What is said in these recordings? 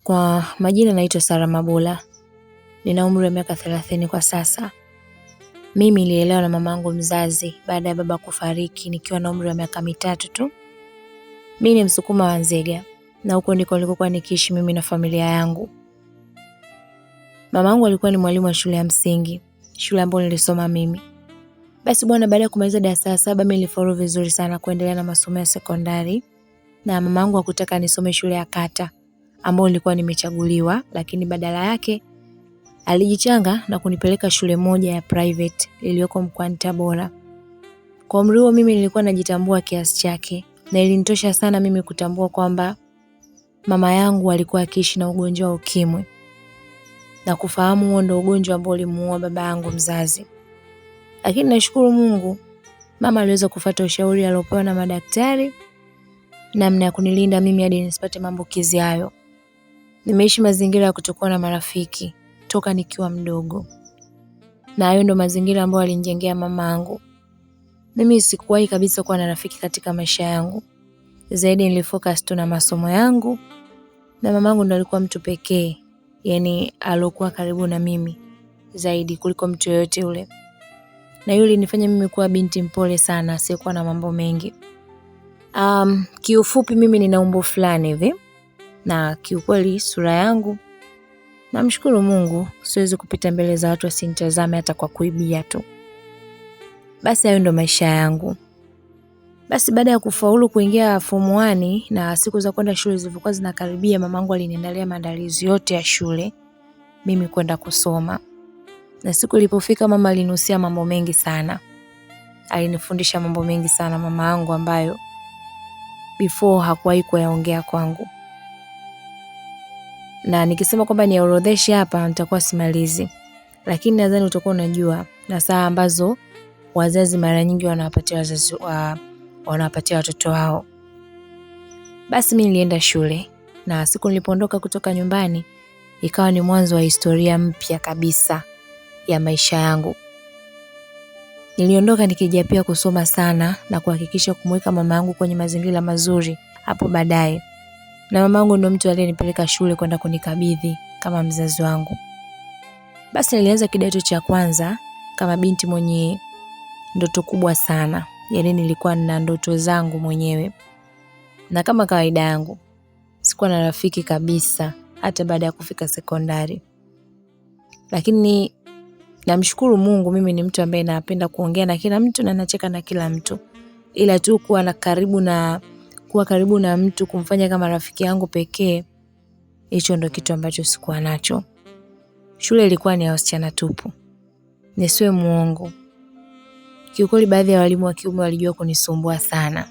Kwa majina naitwa Sara Mabula. Nina umri wa miaka 30 kwa sasa. Mimi nililelewa na mamangu mzazi baada ya baba kufariki nikiwa na umri wa miaka 3 tu. Mimi ni Msukuma wa Nzega na huko ndiko nilikokuwa nikiishi mimi na familia yangu. Mamangu alikuwa ni mwalimu wa shule ya msingi, shule ambayo nilisoma mimi. Basi bwana, baada ya kumaliza darasa la 7 mimi nilifaulu vizuri sana kuendelea na masomo ya sekondari, na mamangu hakutaka nisome shule ya kata ambayo nilikuwa nimechaguliwa, lakini badala yake alijichanga na kunipeleka shule moja ya private iliyoko mkoani Tabora. Kwa umri huo mimi nilikuwa najitambua kiasi chake, na ilinitosha sana mimi kutambua kwamba mama yangu alikuwa akiishi na ugonjwa wa ukimwi, na kufahamu huo ndio ugonjwa ambao ulimuua baba yangu mzazi. Lakini nashukuru Mungu, mama aliweza kufuata ushauri aliopewa na madaktari namna ya kunilinda mimi hadi nisipate maambukizi hayo. Nimeishi mazingira ya kutokuwa na marafiki toka nikiwa mdogo, na hayo ndo mazingira ambayo alinijengea mamangu. Mimi sikuwahi kabisa kuwa na rafiki katika maisha yangu. Zaidi nilifocus tu na masomo yangu, na mamangu ndo alikuwa mtu pekee, yani alokuwa karibu na mimi zaidi kuliko mtu yoyote yule. Na yule ilinifanya mimi kuwa binti mpole sana, asiyekuwa na mambo mengi. Kiufupi mimi nina umbo fulani hivi, na kiukweli sura yangu namshukuru Mungu, siwezi kupita mbele za watu wasinitazame hata kwa kuibia tu. Basi hayo ndo maisha yangu. Basi baada ya kufaulu kuingia form 1 na siku za kwenda shule zilivyokuwa zinakaribia, mamangu aliniandalia maandalizi yote ya shule mimi kwenda kusoma. Na siku ilipofika, mama alinusia mambo mengi sana. Alinifundisha mambo mengi sana mama yangu ambayo before hakuwahi kuyaongea kwangu. Na nikisema kwamba niyaorodheshe hapa nitakuwa simalizi. Lakini nadhani utakuwa unajua na saa ambazo wazazi mara nyingi wanawapatia watoto wao. Basi mimi nilienda shule, na siku nilipoondoka kutoka nyumbani ikawa ni mwanzo wa historia mpya kabisa ya maisha yangu. Niliondoka nikijapia kusoma sana na kuhakikisha kumweka mama yangu kwenye mazingira mazuri hapo baadaye. Na mama yangu ndo mtu aliyenipeleka shule kwenda kunikabidhi kama mzazi wangu. Basi nilianza kidato cha kwanza kama binti mwenye ndoto kubwa sana. Yaani nilikuwa na ndoto zangu mwenyewe. Na kama kawaida yangu, sikuwa na rafiki kabisa hata baada ya kufika sekondari. Lakini namshukuru Mungu, mimi ni mtu ambaye napenda kuongea na kila mtu na nacheka na kila mtu. Ila tu kuwa karibu na mtu, kumfanya kama rafiki yangu pekee, hicho ndo kitu ambacho sikuwa nacho. Shule ilikuwa ni ya wasichana tupu. Nisiwe muongo. Kiukweli baadhi ya walimu wa kiume walijua kunisumbua sana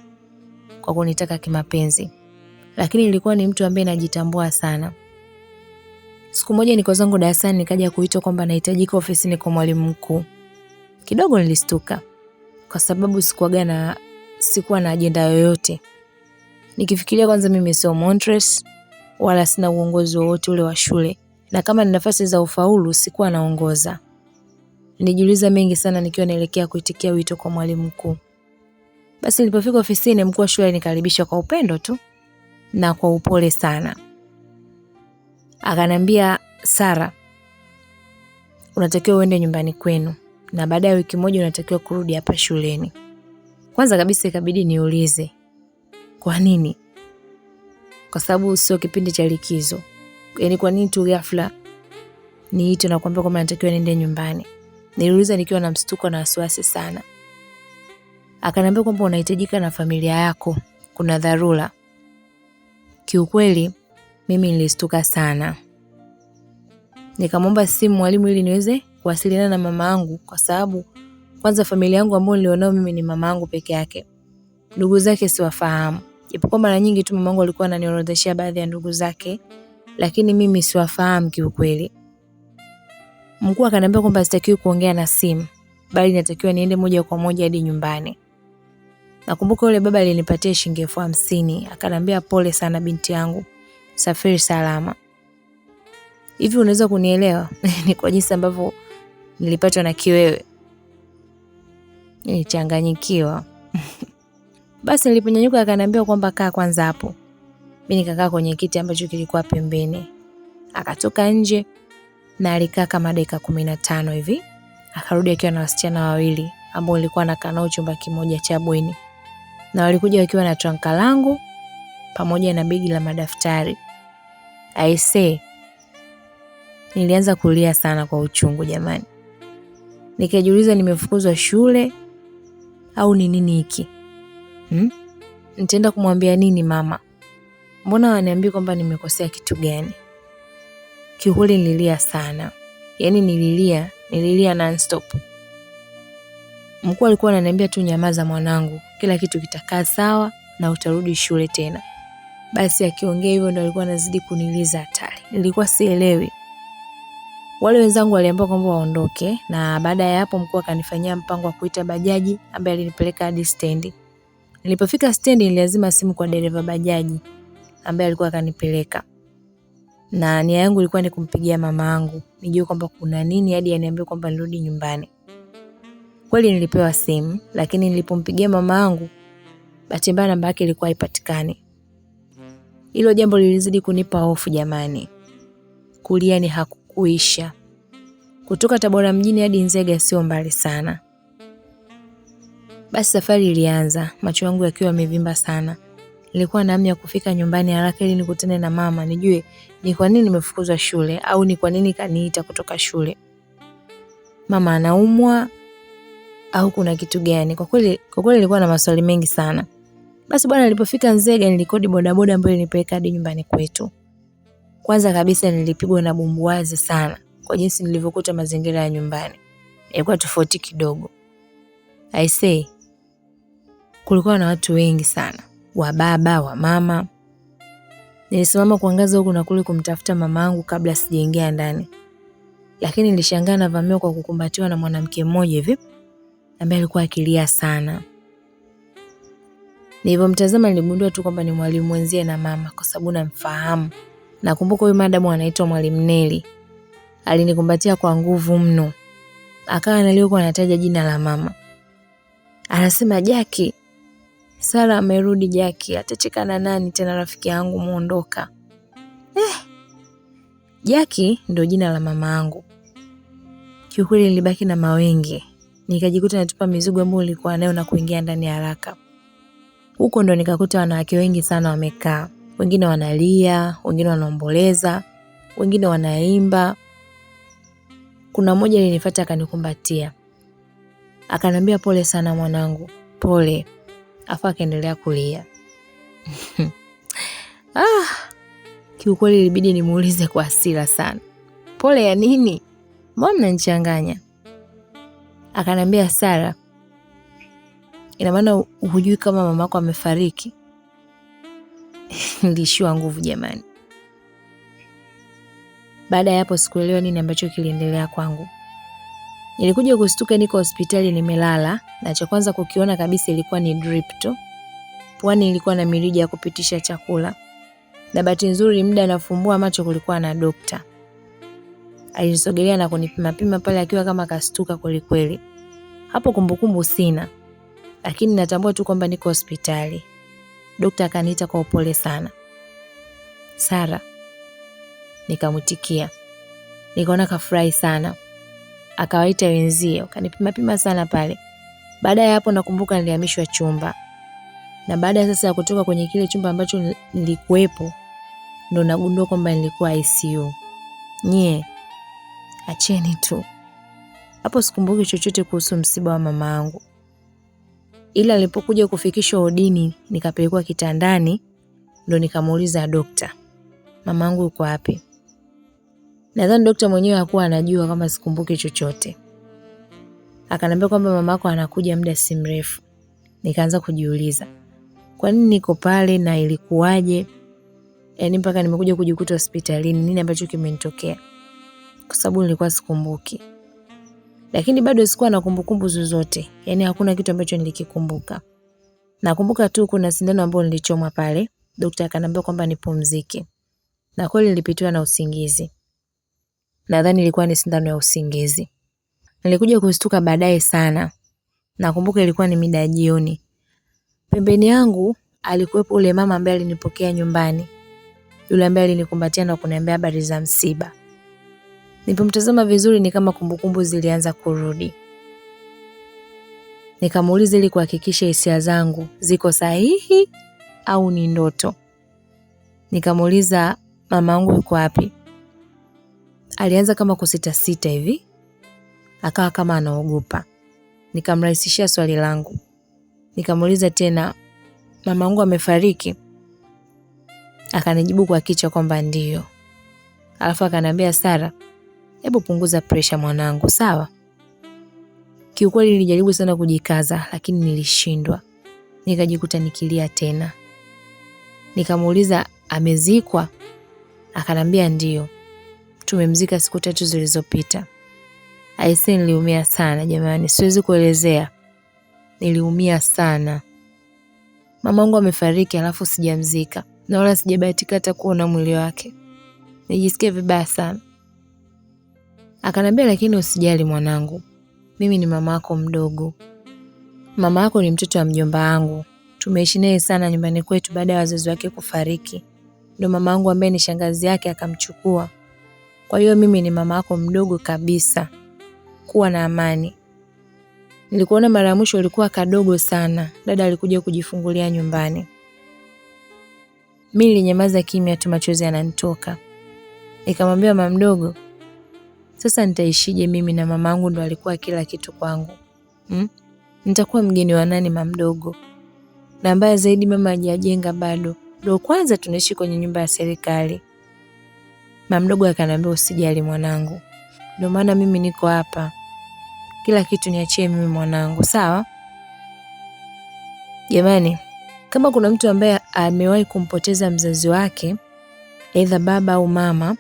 kwa kunitaka kimapenzi. Lakini nilikuwa ni mtu ambaye najitambua sana. Siku moja niko zangu darasani nikaja kuitwa kwamba nahitajika ofisini kwa mwalimu mkuu. Kidogo nilistuka kwa sababu sikuwa na ajenda yoyote. Nikifikiria kwanza mimi sio Montres wala sina uongozi wowote ule wa shule, na kama ni nafasi za ufaulu sikuwa naongoza. Nilijiuliza mengi sana nikiwa naelekea kuitikia wito kwa mwalimu mkuu. Basi nilipofika ofisini, mkuu wa shule alinikaribisha kwa upendo tu na kwa upole sana. Akaniambia, "Sara, unatakiwa uende nyumbani kwenu na baada ya wiki moja unatakiwa kurudi hapa shuleni." Kwanza kabisa ikabidi niulize, kwa nini? Kwa sababu sio kipindi cha likizo. Yaani kwa nini tu ghafla niite na kuambia kwamba natakiwa niende nyumbani? Niliuliza nikiwa na mshtuko na wasiwasi sana. Akaniambia kwamba unahitajika na familia yako, kuna dharura. Kiukweli mimi nilistuka sana. Nikamwomba simu mwalimu ili niweze kuwasiliana na mama yangu, kwa sababu kwanza familia yangu ambayo nilionao mimi ni mama yangu peke yake. Ndugu zake siwafahamu. Japokuwa mara nyingi tu mama yangu alikuwa ananiorodheshia baadhi ya ndugu zake, lakini mimi siwafahamu kiukweli. Mkuu akaniambia kwamba sitakiwi kuongea na simu, bali natakiwa niende moja kwa moja hadi nyumbani. Nakumbuka yule baba alinipatia shilingi 50,000, akaniambia, "Pole sana binti yangu. Safiri salama." Hivi unaweza kunielewa? Ni kwa jinsi ambavyo nilipatwa na kiwewe. Nilichanganyikiwa. Basi niliponyanyuka akaniambia kwamba kaa kwanza hapo. Mimi nikakaa kwenye kiti ambacho kilikuwa pembeni. Akatoka nje na alikaa kama dakika 15 hivi. Akarudi akiwa na wasichana wawili ambao walikuwa wanakaa nao chumba kimoja cha bweni. Na walikuja wakiwa na trunka langu pamoja na begi la madaftari. Aisee, nilianza kulia sana kwa uchungu jamani. Nikajiuliza nimefukuzwa shule au ni nini hiki? Nitaenda kumwambia nini mama? Mbona wananiambia kwamba nimekosea kitu gani? Kiukweli nililia sana. Yaani nililia non-stop. Mkuu alikuwa ananiambia tu nyamaza mwanangu, kila kitu kitakaa sawa na utarudi shule tena. Basi akiongea hivyo ndo alikuwa anazidi kuniliza hatari. Nilikuwa sielewi. Wale wenzangu waliambiwa kwamba waondoke na baada ya hapo mkuu akanifanyia mpango wa kuita bajaji ambaye alinipeleka hadi stendi. Nilipofika stendi nilazima simu kwa dereva bajaji ambaye alikuwa akanipeleka. Na nia yangu ilikuwa ni kumpigia mama yangu, nijue kwamba kuna nini hadi aniambie kwamba nirudi nyumbani. Kweli nilipewa simu, lakini nilipompigia mama yangu, bahati mbaya namba yake ilikuwa haipatikani. Hilo jambo lilizidi kunipa hofu jamani. Kulia ni hakukuisha. Kutoka Tabora mjini hadi Nzega sio mbali sana. Basi safari ilianza, macho yangu yakiwa yamevimba sana. Nilikuwa na hamu ya kufika nyumbani haraka ili nikutane na mama, nijue ni kwa nini nimefukuzwa shule au ni kwa nini kaniita kutoka shule. Mama anaumwa au kuna kitu gani? Kwa kweli nilikuwa na maswali mengi sana. Basi bwana, nilipofika Nzega nilikodi bodaboda ambayo ilinipeleka hadi nyumbani kwetu. Kwanza kabisa nilipigwa na bumbuazi sana kwa jinsi nilivyokuta mazingira ya nyumbani. Ilikuwa tofauti kidogo. I say, kulikuwa na watu wengi sana. Wa baba, wa mama. Nilisimama kuangaza huku na kule kumtafuta mamangu kabla sijaingia ndani. Lakini nilishangaa navamiwa kwa kukumbatiwa na mwanamke mmoja hivi ambaye alikuwa akilia sana. Nilipomtazama niligundua tu kwamba ni mwalimu mwenzie na mama kwa sababu namfahamu. Nakumbuka huyu madamu anaitwa Mwalimu Neli. Alinikumbatia kwa nguvu mno. Akawa analiokuwa anataja jina la mama. Anasema Jackie. Sara amerudi Jackie, atacheka na nani tena rafiki yangu muondoka. Jackie ndio jina la mama yangu. Kiukweli nilibaki na mawenge. Nikajikuta natupa mizigo ambayo nilikuwa nayo na kuingia ndani haraka. Huko ndo nikakuta wanawake wengi sana wamekaa. Wengine wanalia, wengine wanaomboleza, wengine wanaimba. Kuna mmoja alinifuata akanikumbatia. Akaniambia pole sana mwanangu, pole. Afa akaendelea kulia. Kiukweli ilibidi nimuulize kwa hasira sana. Pole ya nini? Mbona mnanichanganya? Akaniambia Sara, ina maana hujui kama mamako amefariki? Nilishiwa nguvu jamani. Baada ya hapo sikuelewa nini ambacho kiliendelea kwangu. Nilikuja kustuka niko hospitali nimelala na cha kwanza kukiona kabisa ilikuwa ni drip tu. Puani ilikuwa na mirija ya kupitisha chakula. Na bahati nzuri muda nafumbua macho kulikuwa na dokta. Alisogelea na kunipima pale akiwa kama kastuka kweli. Hapo kumbukumbu sina. Lakini natambua tu kwamba niko hospitali. Dokta akaniita kwa upole sana. Sara. Nikamwitikia. Nikaona kafurahi sana. Akawaita wenzie, kanipima sana pale. Baada ya hapo nakumbuka nilihamishwa chumba. Na baada ya sasa ya kutoka kwenye kile chumba ambacho nilikuwepo, ndo nagundua kwamba nilikuwa ICU. Acheni tu. Hapo sikumbuki chochote kuhusu msiba wa mama yangu. Ila nilipokuja kufikishwa wodini, nikapelekwa kitandani, ndo nikamuuliza dokta, mama yangu yuko wapi? Nadhani dokta mwenyewe hakuwa anajua kama sikumbuki chochote. Akaniambia kwamba mamako anakuja muda si mrefu. Nikaanza kujiuliza, kwa nini niko pale na ilikuwaje? Yaani mpaka nimekuja kujikuta hospitalini, nini ambacho kimenitokea? Kwa sababu nilikuwa sikumbuki. Lakini bado sikuwa na kumbukumbu zozote. Yaani hakuna kitu ambacho nilikikumbuka. Nakumbuka tu kuna sindano ambayo nilichomwa pale. Daktari akaniambia kwamba nipumzike. Na kweli nilipitiwa na usingizi. Nadhani ilikuwa ni sindano ya usingizi. Nilikuja kustuka baadaye sana. Nakumbuka ilikuwa ni mida ya jioni. Pembeni yangu alikuwepo ule mama ambaye alinipokea nyumbani. yule ambaye alinikumbatia na kuniambia habari za msiba. Nilipomtazama vizuri ni kama kumbukumbu zilianza kurudi. Nikamuuliza ili kuhakikisha hisia zangu ziko sahihi au ni ndoto. Nikamuuliza, mamangu yuko wapi? Alianza kama kusita hivi. Akawa kama anaogopa. Nikamrahisishia swali langu. Nikamuuliza tena, mamangu amefariki? Akanijibu kwa kichwa kwamba ndio. Alafu akaniambia, Sara, hebu punguza pressure mwanangu, sawa? Kiukweli nilijaribu sana kujikaza lakini nilishindwa. Nikajikuta nikilia tena. Nikamuuliza, amezikwa? Akanambia ndio. Tumemzika siku 3 zilizopita. Aisee, niliumia sana jamani, siwezi kuelezea. Niliumia sana. Mamangu amefariki alafu sijamzika. Na wala sijabahatika hata kuona mwili wake. Nijisikia vibaya sana. Akanambia, lakini usijali mwanangu. Mimi ni mama yako mdogo. Mama yako ni mtoto wa mjomba wangu. Tumeishi naye sana nyumbani kwetu baada ya wazazi wake kufariki. Ndio mama wangu ambaye ni shangazi yake akamchukua. Kwa hiyo mimi ni mama yako mdogo kabisa. Kuwa na amani. Nilikuona mara ya mwisho ulikuwa kadogo sana. Dada alikuja kujifungulia nyumbani. Mimi nilinyamaza kimya tu, machozi yananitoka. Nikamwambia, mama mdogo, sasa nitaishije mimi na mamangu ndo alikuwa kila kitu kwangu? Nitakuwa mgeni wa nani mama mdogo? Na mbaya zaidi mama hajajenga bado. Ndio kwanza tunaishi kwenye nyumba ya serikali. Mama mdogo akaniambia, usijali mwanangu. Ndio maana mimi niko hapa. Kila kitu niachie mimi mwanangu, sawa? Jamani, kama kuna mtu ambaye amewahi kumpoteza mzazi wake, aidha baba au mama,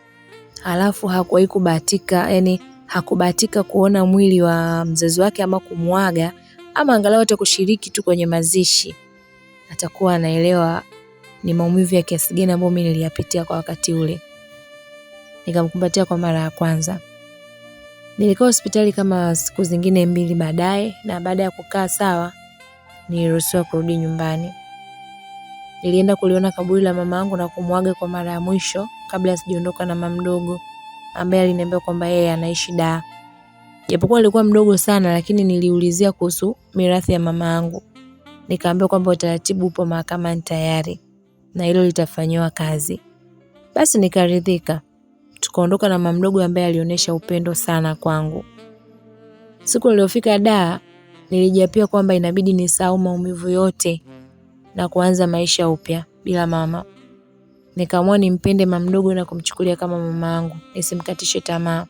alafu hakuwahi kubahatika, yani hakubahatika kuona mwili wa mzazi wake ama kumuaga ama angalau hata kushiriki tu kwenye mazishi, atakuwa anaelewa ni maumivu ya kiasi gani ambayo mimi niliyapitia kwa wakati ule. Nikamkumbatia kwa mara ya kwanza. Nilikaa hospitali kama siku zingine 2 baadaye, na baada ya kukaa sawa niliruhusiwa kurudi nyumbani. Nilienda kuliona kaburi la mama yangu na kumuaga kwa mara ya mwisho kabla sijaondoka na mama mdogo ambaye aliniambia kwamba yeye anaishi Dar. Japokuwa alikuwa mdogo sana, lakini niliulizia kuhusu mirathi ya mama yangu. Nikaambiwa kwamba utaratibu upo mahakamani tayari na hilo litafanywa kazi. Basi nikaridhika. Tukaondoka na mama mdogo ambaye alionyesha upendo sana kwangu. Siku niliyofika Dar, nilijipia kwamba inabidi nisahau maumivu yote na kuanza maisha upya bila mama. Nikaamua nimpende mama mdogo na kumchukulia kama mama yangu, nisimkatishe tamaa.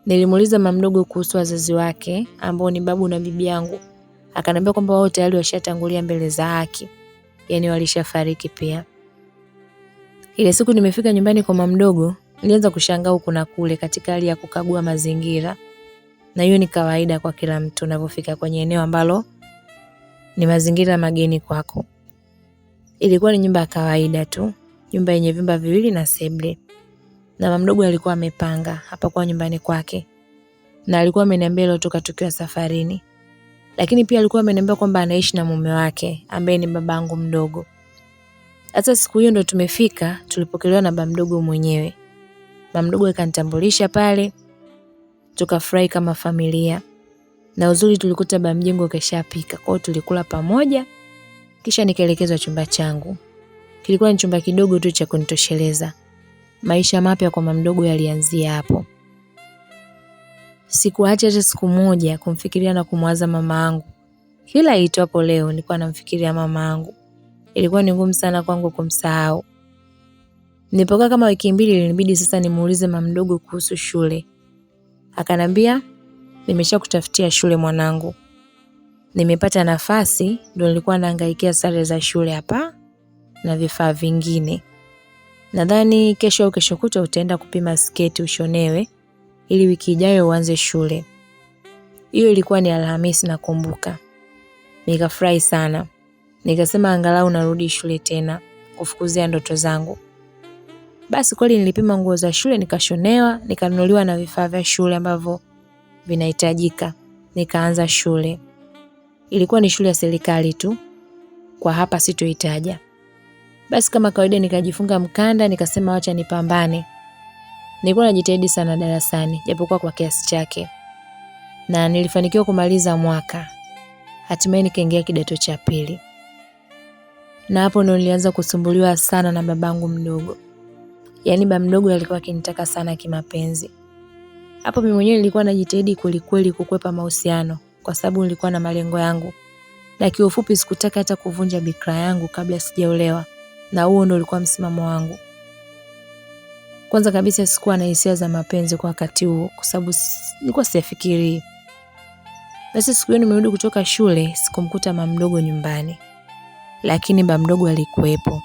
Nilimuuliza mama mdogo kuhusu wazazi wake ambao ni babu na bibi yangu. Akaniambia kwamba wao tayari washatangulia mbele za haki. Yaani walishafariki pia. Ile siku nimefika nyumbani kwa mama mdogo, nilianza kushangaa huku na kule katika hali ya kukagua mazingira. Na hiyo ni kawaida kwa kila mtu unapofika kwenye eneo ambalo ni mazingira mageni kwako. Ilikuwa ni nyumba ya kawaida tu, nyumba yenye vyumba 2 na sebule. Na mama mdogo alikuwa amepanga hapa kwa nyumbani kwake. Na alikuwa ameniambia leo toka tukiwa safarini. Lakini pia alikuwa ameniambia kwamba anaishi na mume wake ambaye ni babangu mdogo. Hata siku hiyo ndo tumefika, tulipokelewa na baba mdogo mwenyewe. Mama mdogo akanitambulisha pale, tukafurahi kama familia. Na uzuri tulikuta baba mjengo keshapika, kwa hiyo tulikula pamoja. Kisha nikaelekezwa chumba changu. Kilikuwa ni chumba kidogo tu cha kunitosheleza. Maisha mapya kwa mama mdogo yalianzia hapo. Sikuacha hata siku moja kumfikiria na kumwaza mama yangu. Kila iitwapo leo nilikuwa namfikiria mama yangu. Ilikuwa ni ngumu sana kwangu kumsahau. Nilipokaa kama wiki 2 ilinibidi sasa nimuulize mama mdogo kuhusu shule. Akanambia, nimeshakutafutia shule mwanangu. Nimepata nafasi, ndio nilikuwa naangaikia sare za shule hapa na vifaa vingine. Nadhani kesho au kesho kutwa utaenda kupima sketi ushonewe ili wiki ijayo uanze shule. Hiyo ilikuwa ni Alhamisi nakumbuka. Nikafurahi sana. Nikasema angalau narudi shule tena kufukuzia ndoto zangu. Basi kweli nilipima nguo za shule nikashonewa, nikanunuliwa na vifaa vya shule ambavyo vinahitajika. Nikaanza shule. Ilikuwa ni shule ya serikali tu. Kwa hapa sitoitaja. Basi kama kawaida nikajifunga mkanda, nikasema wacha nipambane. Nilikuwa najitahidi sana darasani, japokuwa kwa kiasi chake. Na nilifanikiwa kumaliza mwaka. Hatimaye nikaingia kidato cha pili. Na hapo ndo nilianza kusumbuliwa sana na babangu mdogo. Yaani baba mdogo alikuwa akinitaka sana kimapenzi. Hapo mimi mwenyewe nilikuwa najitahidi kweli kukwepa mahusiano kwa sababu nilikuwa na malengo yangu. Na kiufupi sikutaka hata kuvunja bikra yangu kabla sijaolewa. Na huo ndo ulikuwa msimamo wangu. Kwanza kabisa sikuwa na hisia za mapenzi kwa wakati huo kwa sababu nilikuwa siyafikiri. Basi siku hiyo nimerudi kutoka shule, sikumkuta mama mdogo nyumbani. Lakini baba mdogo alikuwepo.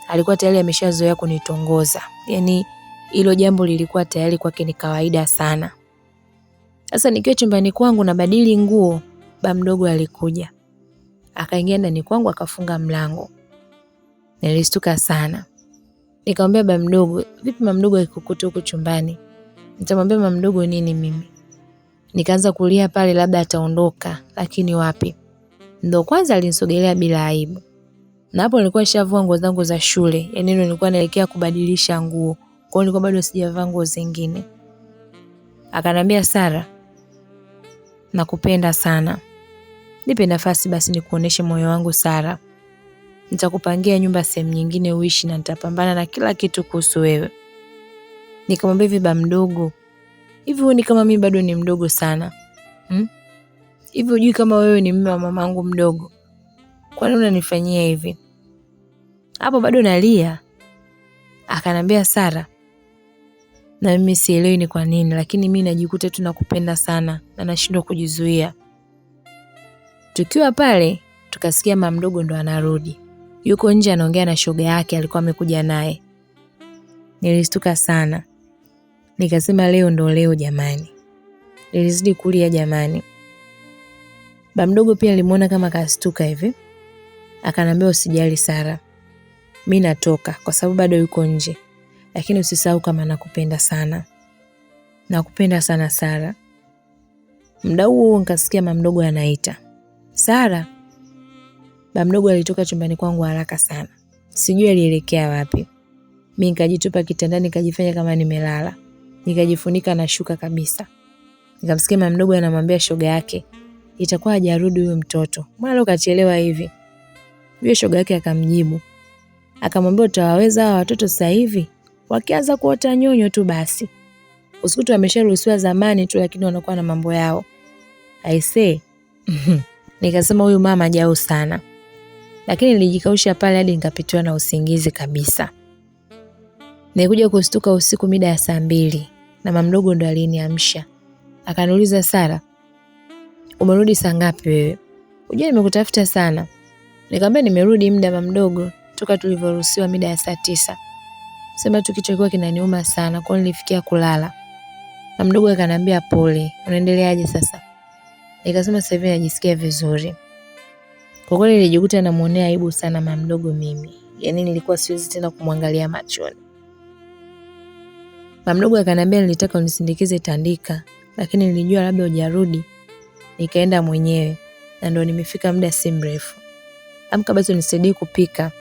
Alikuwa tayari ameshazoea kunitongoza. Yaani hilo jambo lilikuwa tayari kwake ni kawaida sana. Sasa nikiwa chumbani kwangu nabadili nguo, baba mdogo alikuja. Akaingia ndani kwangu akafunga mlango. Nilistuka sana. Nikamwambia baba mdogo, vipi mama mdogo akikukuta huko chumbani? Nitamwambia mama mdogo nini mimi? Nikaanza kulia pale labda ataondoka, lakini wapi. Ndio kwanza alinisogelea bila aibu. Na hapo nilikuwa nishavua nguo zangu za shule, yaani nilikuwa naelekea kubadilisha nguo. Kwa hiyo nilikuwa bado sijavaa nguo zingine. Akanambia, Sara, nakupenda sana. Nipe nafasi basi nikuoneshe moyo wangu Sara. Nitakupangia nyumba sehemu nyingine uishi na nitapambana na kila kitu kuhusu wewe. Nikamwambia hivi baba mdogo, hivi huoni kama mimi bado ni mdogo sana? Hivi hujui kama wewe ni mume wa mamangu mdogo? Kwa nini unanifanyia hivi? Hapo bado nalia. Akanambia, Sara, na mimi sielewi ni kwa nini, lakini mimi najikuta tu nakupenda sana na nashindwa kujizuia. Tukiwa pale, tukasikia mama mdogo ndo anarudi. Yuko nje anaongea na shoga yake alikuwa amekuja naye. Nilistuka sana. Nikasema leo ndo leo jamani. Nilizidi kulia jamani. Baba mdogo pia alimuona kama kastuka hivi. Akanambia, usijali Sara. Mimi natoka kwa sababu bado yuko nje. Lakini usisahau kama nakupenda sana. Nakupenda sana Sara. Muda huo nikasikia mama mdogo anaita. Sara. Baba mdogo alitoka chumbani kwangu haraka sana. Sijui alielekea wapi. Mimi nikajitupa kitandani nikajifanya kama nimelala. Nikajifunika na shuka kabisa. Nikamsikia mama mdogo anamwambia shoga yake, itakuwa hajarudi huyo mtoto. Mbona leo kachelewa hivi? Yule shoga yake akamjibu. Akamwambia, utawaweza hawa watoto sasa hivi? Wakianza kuota nyonyo tu basi. Usikute wamesharuhusiwa zamani tu lakini wanakuwa na mambo yao. Aisee. Nikasema huyu mama hajao sana. Lakini nilijikausha pale hadi nikapitiwa na usingizi kabisa. Nilikuja kustuka usiku mida ya 2:00 na mama mdogo ndo aliniamsha. Akaniuliza, Sara, umerudi saa ngapi wewe? Unajua nimekutafuta sana. Nikamwambia nimerudi muda mama mdogo toka tulivyoruhusiwa mida ya saa 9. Sema tu kichwa kilikuwa kinaniuma sana kwa hiyo nilifikia kulala. Mama mdogo akaniambia pole, unaendeleaje sasa? Nikasema sasa hivi najisikia vizuri. Kwa kweli nilijikuta namuonea aibu sana mama mdogo mimi. Yaani nilikuwa siwezi tena kumwangalia machoni. Mama mdogo akaniambia nilitaka unisindikize Tandika, lakini nilijua labda hujarudi. Nikaenda mwenyewe na ndio nimefika muda si mrefu. Amka basi unisaidie kupika.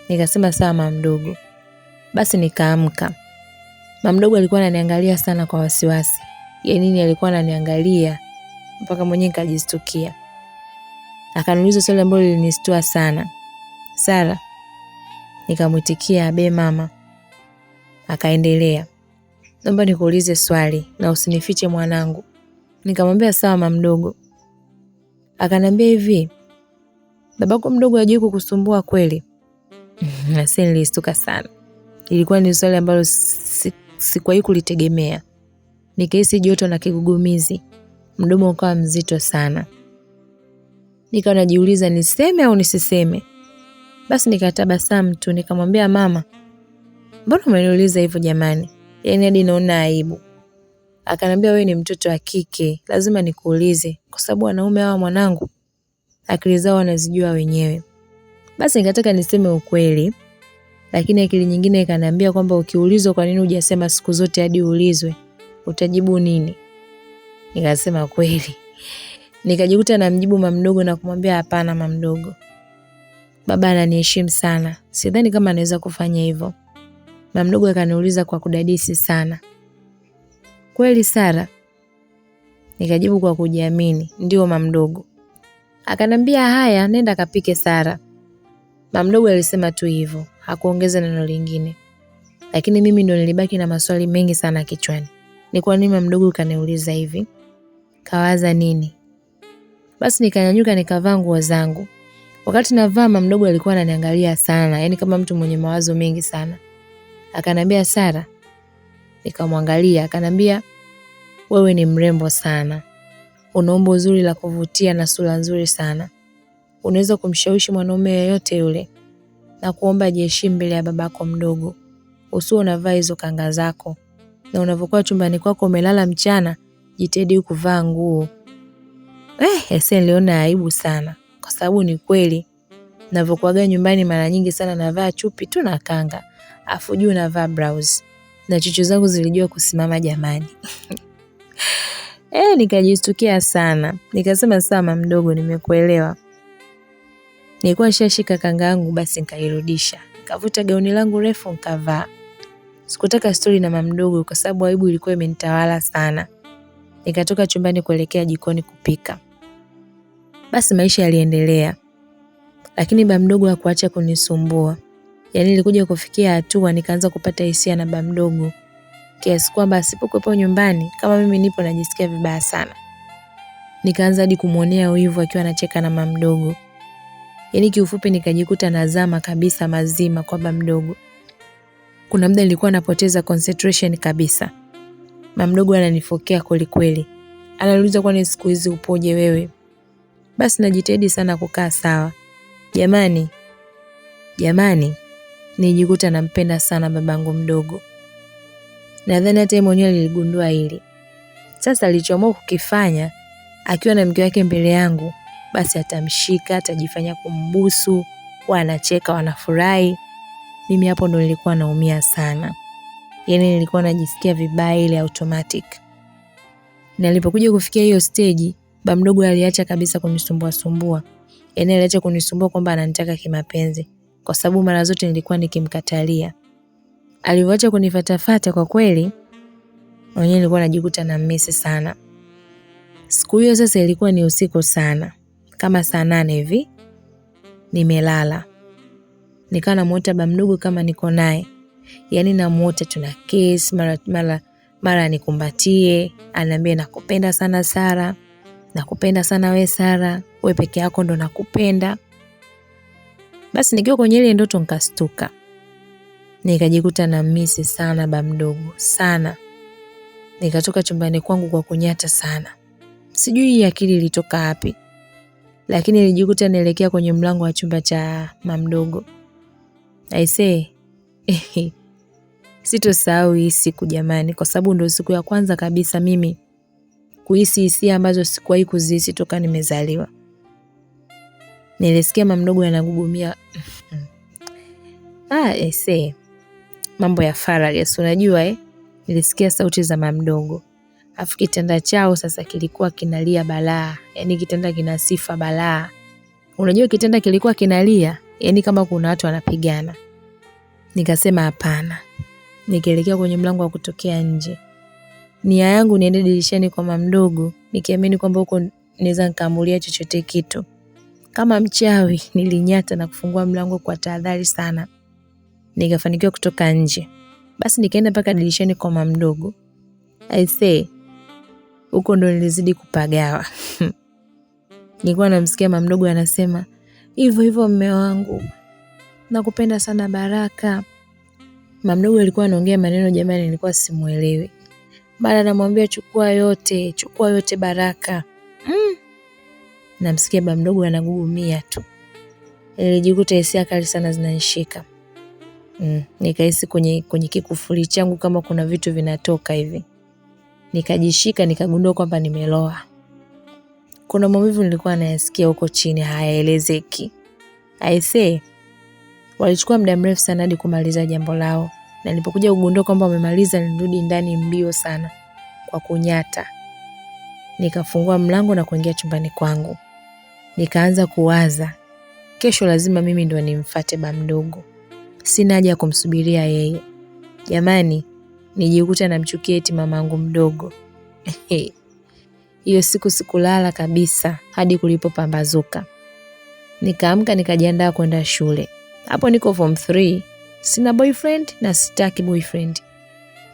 Nikasema sawa mama mdogo. Basi nikaamka. Mama mdogo alikuwa ananiangalia sana kwa wasiwasi. Yaani alikuwa ananiangalia mpaka mwenyewe nikajistukia. Akaniuliza swali ambalo lilinistua sana. Sara. Nikamwitikia abe mama. Akaendelea. Naomba nikuulize swali na usinifiche mwanangu. Nikamwambia sawa mama mdogo. Akanambia hivi, babako mdogo hajui kukusumbua kweli? Na sasa nilistuka sana. Ilikuwa ni swali ambalo sikuwahi kulitegemea. Nikahisi joto na kigugumizi. Mdomo ukawa mzito sana. Nikawa najiuliza niseme au nisiseme. Basi nikatabasamu tu nikamwambia mama, mbona umeniuliza hivyo jamani? Yaani hadi naona aibu. Akanambia wewe ni mtoto wa kike, lazima nikuulize kwa sababu wanaume hawa mwanangu akili zao wanazijua wenyewe. Basi nikataka niseme ukweli, lakini akili nyingine ikaniambia kwamba ukiulizwa kwa nini hujasema siku zote hadi uulizwe, utajibu nini? Nikasema kweli. Nikajikuta namjibu mama mdogo na kumwambia hapana mama mdogo. Baba ananiheshimu sana. Sidhani kama anaweza kufanya hivyo. Mama mdogo akaniuliza kwa kudadisi sana. Kweli Sara? Nikajibu kwa kujiamini, ndio mama mdogo. Akanambia haya, nenda kapike Sara. Mama mdogo alisema tu hivyo, hakuongeza neno lingine. Lakini mimi ndo nilibaki na maswali mengi sana kichwani. Ni kwa nini mama mdogo kaniuliza hivi? Kawaza nini? Basi nikanyanyuka nikavaa nguo zangu. Wakati navaa mama mdogo alikuwa ananiangalia sana, yani kama mtu mwenye mawazo mengi sana. Akanambia Sara. Nikamwangalia, akanambia wewe ni mrembo sana. Una umbo zuri la kuvutia na sura nzuri sana. Unaweza kumshawishi mwanaume yeyote yule. Na kuomba jiheshimu mbele ya babako mdogo. Usiwe unavaa hizo kanga zako. Na unapokuwa chumbani kwako umelala mchana, jitahidi kuvaa nguo. Ese niliona aibu sana. Kwa sababu ni kweli. Ninapokuaga nyumbani mara nyingi sana navaa chupi tu na kanga. Afu juu navaa blouse. Na chuchu zangu zilijua kusimama jamani. Nikajistukia sana. Nikasema sawa mama mdogo, nimekuelewa. Nilikuwa nishashika kanga yangu, basi nikairudisha. Nikavuta gauni langu refu nikavaa. Sikutaka story na mama mdogo kwa sababu aibu ilikuwa imenitawala sana. Nikatoka chumbani kuelekea jikoni kupika. Basi maisha yaliendelea. Lakini baba mdogo hakuacha kunisumbua. Yaani nilikuja kufikia hatua nikaanza kupata hisia na baba mdogo. Kiasi kwamba asipokuwepo nyumbani kama mimi nipo najisikia vibaya sana. Nikaanza hadi kumuonea wivu akiwa anacheka na mama mdogo. Yaani kiufupi nikajikuta nazama kabisa mazima kwa baba mdogo. Kuna muda nilikuwa napoteza concentration kabisa. Mama mdogo ananifokea kweli kweli. Ananiuliza kwani siku hizi upoje wewe? Basi najitahidi sana kukaa sawa. Jamani, nijikuta nampenda sana babangu mdogo. Nadhani hata yeye mwenyewe aligundua hili. Sasa alichoamua kukifanya akiwa na mke wake mbele yangu, basi atamshika, atajifanya kumbusu, wanacheka, wanafurahi. Mimi hapo ndo nilikuwa naumia sana. Yaani nilikuwa najisikia vibaya ile automatic. Na nilipokuja kufikia hiyo stage, baba mdogo aliacha kabisa kunisumbua. Yaani aliacha kunisumbua kwamba ananitaka kimapenzi, kwa sababu mara zote nilikuwa nikimkatalia. Alivyoacha kunifatafata kwa kweli, mwenyewe nilikuwa najikuta na mmisi sana. Siku hiyo sasa ilikuwa ni usiku sana. Kama saa 8 hivi. Nimelala. Nikawa namuota baba mdogo kama niko naye. Yaani namuota tuna kiss, mara nikumbatie, ananiambia nakupenda sana Sara. Nakupenda sana we Sara, wewe peke yako ndo nakupenda. Basi nikiwa kwenye ile ndoto nikastuka. Nikajikuta na misi sana baba mdogo, sana. Nikatoka chumbani kwangu kwa kunyata sana. Sijui akili ilitoka wapi. Lakini nilijikuta naelekea kwenye mlango wa chumba cha mama mdogo. Aisee. Sitosahau hii siku jamani, kwa sababu ndo siku ya kwanza kabisa mimi kuhisi hisia ambazo sikuwahi kuzihisi toka nimezaliwa. Nilisikia mama mdogo anagugumia. Aisee. Mambo ya faragha, unajua nilisikia sauti za mama mdogo. Afu kitanda chao sasa kilikuwa kinalia balaa. Yaani kitanda kina sifa balaa. Unajua kitanda kilikuwa kinalia, yaani kama kuna watu wanapigana. Nikasema hapana. Nikaelekea kwenye mlango wa kutokea nje. Nia yangu niende dirishani kwa mama mdogo, nikiamini kwamba huko naweza nikaamulia chochote kitu. Kama mchawi nilinyata na kufungua mlango kwa tahadhari sana. Nikafanikiwa kutoka nje. Basi nikaenda mpaka dirishani kwa mama mdogo. Aisee. Huko ndo nilizidi kupagawa. Nilikuwa namsikia mama mdogo anasema, "Hivyo mume wangu. Nakupenda sana Baraka." Mama mdogo alikuwa anaongea maneno jamani nilikuwa simuelewi. Mara anamwambia chukua yote Baraka. Namsikia baba mdogo anagugumia tu. Nilijikuta hisia kali sana zinanishika. Nikahisi kwenye kikufuli changu kama kuna vitu vinatoka hivi. Nikajishika nikagundua kwamba nimeloa. Kuna maumivu nilikuwa nayasikia huko chini hayaelezeki. Aisee. Walichukua muda mrefu sana hadi kumaliza jambo lao. Na nilipokuja kugundua kwamba wamemaliza nilirudi ndani mbio sana kwa kunyata. Nikafungua mlango na kuingia chumbani kwangu. Nikaanza kuwaza Kesho lazima mimi ndo nimfuate ba mdogo. Sina haja ya kumsubiria yeye. Jamani, nijikuta namchukia eti mamangu mdogo. Hiyo siku sikulala kabisa hadi kulipopambazuka. Nikaamka nikajiandaa kwenda shule. Hapo niko form 3, sina boyfriend na sitaki boyfriend.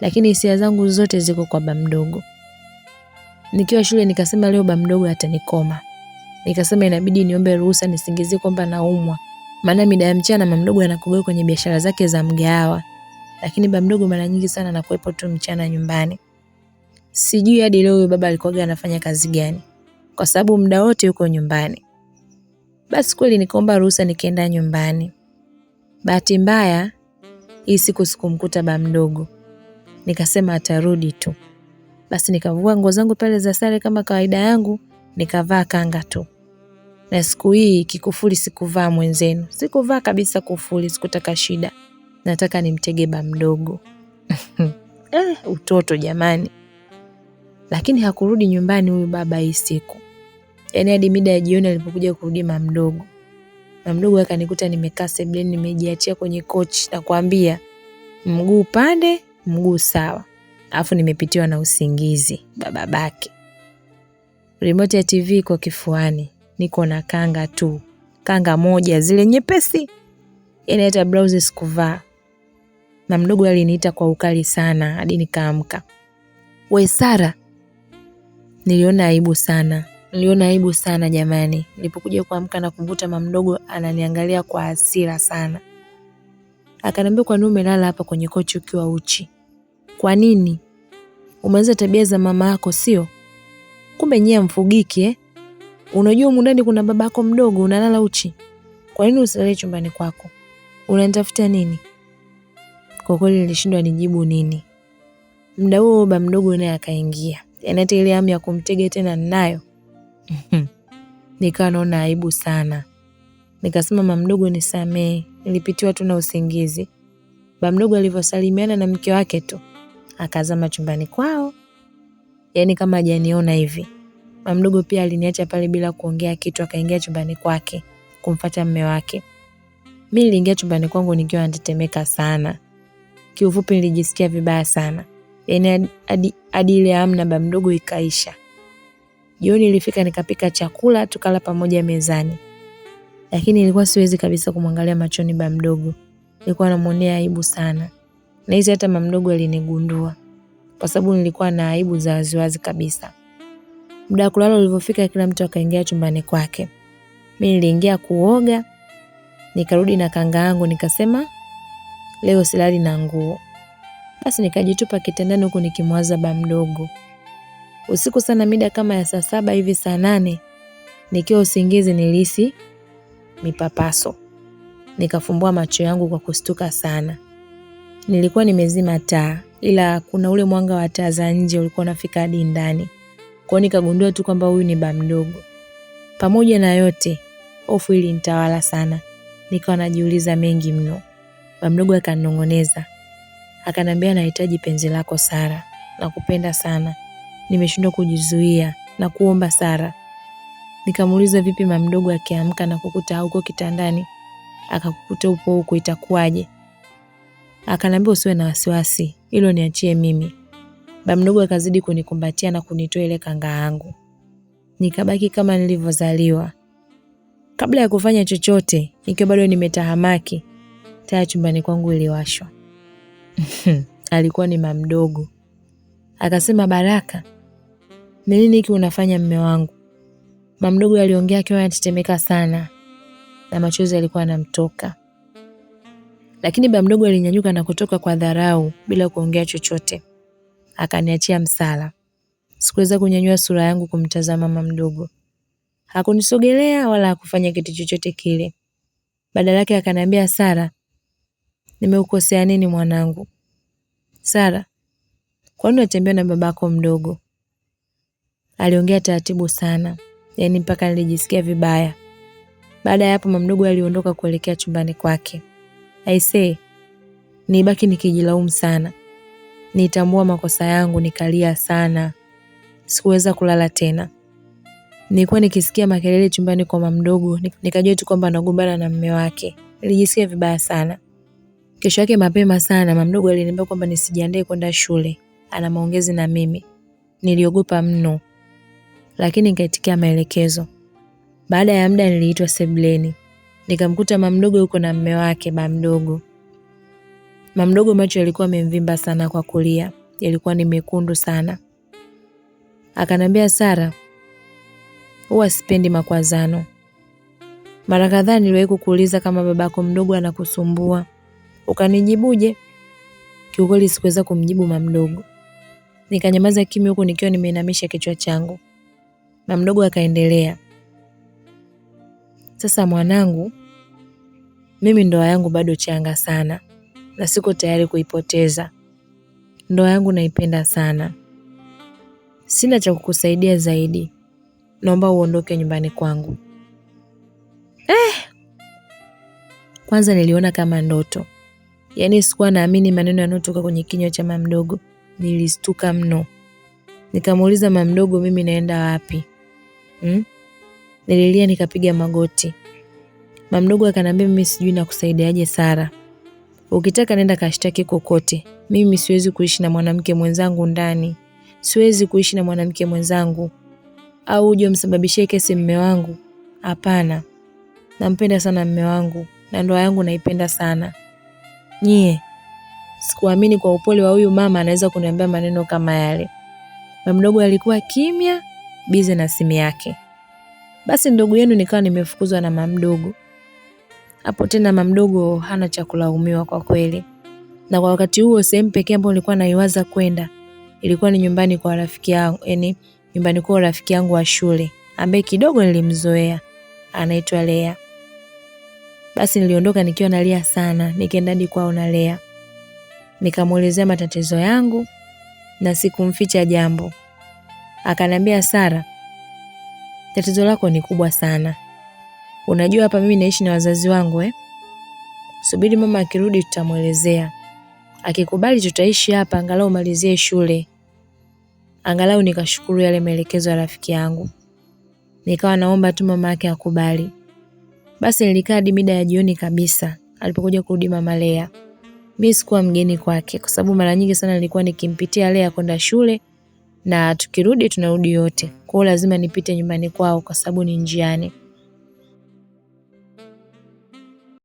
Lakini hisia zangu zote ziko kwa ba mdogo. Nikiwa shule nikasema leo ba mdogo atanikoma. Nikasema inabidi niombe ruhusa nisingizie kwamba naumwa. Maana mida ya mchana mama mdogo anakuwa kwenye biashara zake za mgahawa. Lakini ba mdogo mara nyingi sana anakuepo tu mchana nyumbani. Sijui hadi leo baba alikuwa anafanya kazi gani, kwa sababu muda wote yuko nyumbani. Basi kweli nikaomba ruhusa nikaenda nyumbani. Bahati mbaya hii siku sikumkuta ba mdogo. Nikasema atarudi tu. Basi nikavua nguo zangu pale za sare kama kawaida yangu, nikavaa kanga tu. Na siku hii kikufuli sikuvaa mwenzenu. Sikuvaa kabisa kufuli, sikutaka shida. Nataka nimtege ba mdogo. Utoto jamani. Lakini hakurudi nyumbani huyu baba hii siku. Yaani hadi mida ya jioni alipokuja kurudi mama mdogo. Mama mdogo akanikuta nimekaa sebuleni nimejiachia kwenye kochi na kuambia mguu pande, mguu sawa. Alafu nimepitiwa na usingizi babake. Remote ya TV iko kifuani. Niko na kanga tu. Kanga moja zile nyepesi. Yaani hata blouse sikuvaa. Mama mdogo aliniita kwa ukali sana hadi nikaamka. We Sara. Niliona aibu sana jamani. Nilipokuja kuamka na kumkuta mama mdogo ananiangalia kwa hasira sana. Akaniambia kwa nini umelala hapa kwenye kochi ukiwa uchi? Kwa nini? Umeanza tabia za mama yako sio? Kumbe nyie mfugiki Unajua humu ndani kuna babako mdogo unalala uchi. Kwa nini usilale chumbani kwako? Unanitafuta nini? Kwa kweli nilishindwa nijibu nini. Muda huo baba mdogo naye akaingia. Yaani hata ile hamu ya kumtega tena ninayo. Nikawa naona aibu sana. Nikasema mama mdogo nisamee, nilipitiwa tu na usingizi. Baba mdogo alivyosalimiana na mke wake tu akazama chumbani kwao. Yaani kama hajaniona hivi. Mama mdogo pia aliniacha pale bila kuongea kitu, akaingia chumbani kwake kumfuata mume wake. Mimi niliingia chumbani kwangu nikiwa natetemeka sana. Kiufupi nilijisikia vibaya sana. Yaani hadi ile hamu na baba mdogo ikaisha. Jioni ilifika nikapika chakula tukala pamoja mezani. Lakini nilikuwa siwezi kabisa kumwangalia machoni baba mdogo. Nilikuwa namuonea aibu sana. Na hizi hata mama mdogo alinigundua. Kwa sababu nilikuwa na aibu za waziwazi kabisa. Muda wa kulala ulipofika kila mtu akaingia chumbani kwake. Mimi niliingia kuoga, nikarudi na kanga yangu nikasema leo silali na nguo. Basi nikajitupa kitandani huku nikimwaza baba mdogo. Usiku sana mida kama ya saa 7 hivi saa 8 nikiwa usingizi nilihisi mipapaso. Nikafumbua macho yangu kwa kustuka sana. Nilikuwa nimezima taa ila kuna ule mwanga wa taa za nje ulikuwa unafika hadi ndani. Kwa nikagundua tu kwamba huyu ni baba mdogo. Pamoja na yote, hofu ilinitawala sana. Nikawa najiuliza mengi mno. Baba mdogo akanong'oneza. Akanambia nahitaji penzi lako Sara. Nakupenda sana. Nimeshindwa kujizuia na kuomba Sara. Nikamuuliza vipi mama mdogo akiamka na kukuta huko kitandani akakukuta upo huko itakuwaje? Akanambia usiwe na wasiwasi, hilo niachie mimi. Baba mdogo akazidi kunikumbatia na kunitoa ile kanga yangu. Nikabaki kama nilivyozaliwa. Kabla ya kufanya chochote, nikiwa bado nimetahamaki, taa chumbani kwangu iliwashwa. Alikuwa ni mama mdogo. Akasema Baraka, ni nini hiki unafanya mume wangu? Mama mdogo aliongea akiwa anatetemeka sana na machozi yalikuwa yanamtoka. Lakini baba mdogo alinyanyuka na kutoka kwa dharau bila kuongea chochote. Akaniachia msala. Sikuweza kunyanyua sura yangu kumtazama mama mdogo. Hakunisogelea wala hakufanya kitu chochote kile. Badala yake akaniambia Sara, nimeukosea nini mwanangu? Sara, kwa nini unatembea na babako mdogo? Aliongea taratibu sana. Yaani mpaka nilijisikia vibaya. Baada ya hapo mama mdogo aliondoka kuelekea chumbani kwake. Aisee, nibaki nikijilaumu sana. Nitambua makosa yangu nikalia sana. Sikuweza kulala tena. Nilikuwa nikisikia makelele chumbani kwa mama mdogo, nikajua tu kwamba anagombana na mume wake. Nilijisikia vibaya sana. Kesho yake mapema sana mama mdogo aliniambia kwamba nisijiandae kwenda shule. Ana maongezi na mimi. Niliogopa mno. Lakini nikaitikia maelekezo. Baada ya muda niliitwa sebuleni. Nikamkuta mama mdogo yuko na mume wake baba mdogo. Mama mdogo macho yalikuwa yamemvimba sana kwa kulia. Yalikuwa ni mekundu sana. Akanambia, Sara, huwa sipendi makwazano. Mara kadhaa niliwahi kukuuliza kama babako mdogo anakusumbua. Ukanijibuje? Kiukweli sikuweza kumjibu mama mdogo. Nikanyamaza kimya huko nikiwa nimeinamisha kichwa changu. Mama mdogo akaendelea. Sasa mwanangu, mimi ndoa yangu bado changa sana na siko tayari kuipoteza. Ndoa yangu naipenda sana. Sina cha kukusaidia zaidi. Naomba uondoke nyumbani kwangu. Kwanza niliona kama ndoto. Yaani sikuwa naamini maneno yanotoka kwenye kinywa cha mama mdogo. Nilistuka mno. Nikamuuliza mama mdogo, mimi naenda wapi? Nililia nikapiga magoti. Mama mdogo akaniambia, mimi sijui nakusaidiaje Sara. Ukitaka nenda kashtaki kokote. Mimi siwezi kuishi na mwanamke mwenzangu ndani. Siwezi kuishi na mwanamke mwenzangu. Au uje msababishie kesi mume wangu. Hapana. Nampenda sana mume wangu na ndoa yangu naipenda sana. Nyie, sikuamini kwa upole wa huyu mama anaweza kuniambia maneno kama yale. Mama mdogo alikuwa kimya, bize na simu yake. Basi ndugu yenu nikawa nimefukuzwa na mama mdogo. Hapo tena mama mdogo hana cha kulaumiwa kwa kweli. Na kwa wakati huo sehemu pekee ambayo nilikuwa naiwaza kwenda ilikuwa ni nyumbani kwa rafiki yangu, nyumbani kwa rafiki yangu wa shule ambaye kidogo nilimzoea, anaitwa Lea. Basi niliondoka nikiwa nalia sana, nikaenda hadi kwao na Lea. Nikamuelezea matatizo yangu na sikumficha jambo. Akaniambia, Sara, tatizo lako ni kubwa sana. Unajua hapa mimi naishi na wazazi wangu Subiri mama akirudi tutamuelezea. Akikubali tutaishi hapa angalau malizie shule. Angalau nikashukuru yale maelekezo ya rafiki yangu. Nikawa naomba tu mama yake akubali. Basi nilikaa hadi mida ya jioni kabisa alipokuja kurudi mama Lea. Mimi sikuwa mgeni kwake kwa sababu mara nyingi sana nilikuwa nikimpitia Lea kwenda shule na tukirudi tunarudi yote. Kwa hiyo lazima nipite nyumbani kwao kwa sababu ni njiani.